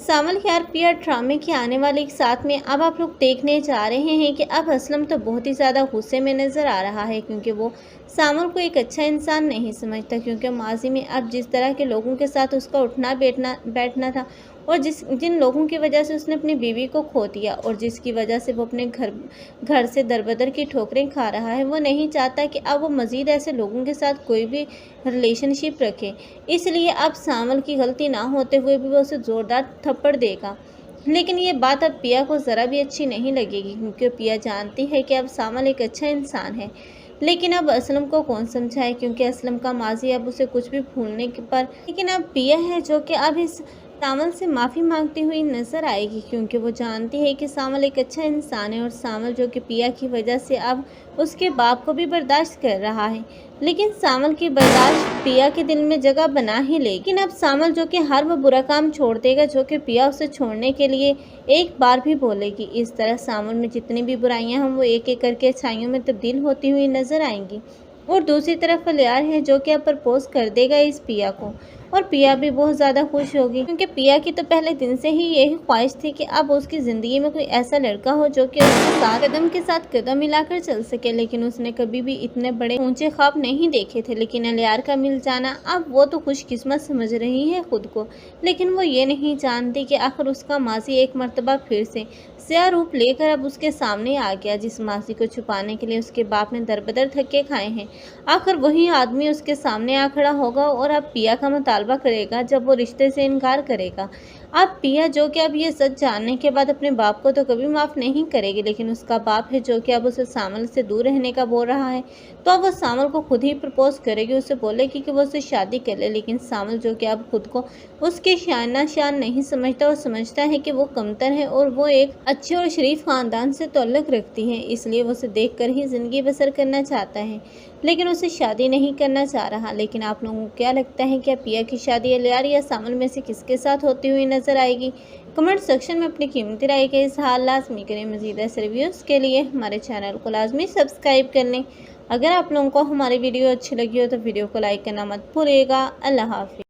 सामल यार पिया ड्रामे के आने वाले एक साथ में अब आप लोग देखने जा रहे हैं कि अब असलम तो बहुत ही ज़्यादा गुस्से में नज़र आ रहा है, क्योंकि वो सामल को एक अच्छा इंसान नहीं समझता। क्योंकि माजी में अब जिस तरह के लोगों के साथ उसका उठना बैठना था, और जिन लोगों की वजह से उसने अपनी बीवी को खो दिया, और जिसकी वजह से वो अपने घर से दरबदर की ठोकरें खा रहा है, वो नहीं चाहता कि अब वो मज़ीद ऐसे लोगों के साथ कोई भी रिलेशनशिप रखे। इसलिए अब सामल की गलती ना होते हुए भी वो उसे ज़ोरदार थप्पड़ देगा। लेकिन ये बात अब पिया को ज़रा भी अच्छी नहीं लगेगी, क्योंकि पिया जानती है कि अब सामल एक अच्छा इंसान है। लेकिन अब असलम को कौन समझाए, क्योंकि असलम का माजी अब उसे कुछ भी भूलने के पर। लेकिन अब पिया है जो कि अब इस सामल से माफ़ी मांगती हुई नज़र आएगी, क्योंकि वो जानती है कि सामल एक अच्छा इंसान है, और सामल जो कि पिया की वजह से अब उसके बाप को भी बर्दाश्त कर रहा है। लेकिन सामल की बर्दाश्त पिया के दिल में जगह बना ही लेगी। लेकिन अब सामल जो कि हर वो बुरा काम छोड़ देगा जो कि पिया उसे छोड़ने के लिए एक बार भी बोलेगी। इस तरह सामल में जितनी भी बुराइयां हैं वो एक एक करके अच्छाइयों में तब्दील होती हुई नजर आएंगी। और दूसरी तरफ लियार है जो कि अब प्रपोज कर देगा इस पिया को, और पिया भी बहुत ज़्यादा खुश होगी, क्योंकि पिया की तो पहले दिन से ही यही ख्वाहिश थी कि अब उसकी ज़िंदगी में कोई ऐसा लड़का हो जो कि उसके साथ कदम के साथ कदम मिलाकर चल सके। लेकिन उसने कभी भी इतने बड़े ऊंचे ख्वाब नहीं देखे थे। लेकिन लियार का मिल जाना, अब वो तो खुशकिस्मत समझ रही है खुद को, लेकिन वो ये नहीं जानती कि आखिर उसका माजी एक मर्तबा फिर से स्या रूप लेकर अब उसके सामने आ गया, जिस माजी को छुपाने के लिए उसके बाप ने दरबदर धक्के खाए हैं। आखिर वही आदमी उसके सामने आ खड़ा होगा और अब पिया का मुतालबा करेगा जब वो रिश्ते से इनकार करेगा। अब पिया जो कि अब ये सच जानने के बाद अपने बाप को तो कभी माफ़ नहीं करेगी, लेकिन उसका बाप है जो कि अब उसे सामल से दूर रहने का बोल रहा है, तो अब वो सामल को खुद ही प्रपोज करेगी, उसे बोलेगी कि वो उससे शादी कर ले। लेकिन सामल जो कि अब खुद को उसके शान नहीं समझता, और समझता है कि वो कमतर है और वो एक अच्छे और शरीफ ख़ानदान से ताल्लुक़ रखती है, इसलिए वो उसे देख कर ही ज़िंदगी बसर करना चाहता है, लेकिन उसे शादी नहीं करना चाह रहा। लेकिन आप लोगों को क्या लगता है, क्या पिया की शादी लियार या सामल में से किसके साथ होती हुई नज़र आएगी? कमेंट सेक्शन में अपनी कीमती राय का इज़हार लाजमी करें। मज़ीद ऐसे रिव्यूज़ के लिए हमारे चैनल को लाजमी सब्सक्राइब कर लें। अगर आप लोगों को हमारी वीडियो अच्छी लगी हो तो वीडियो को लाइक करना मत भूलिएगा। अल्लाह हाफ़िज़।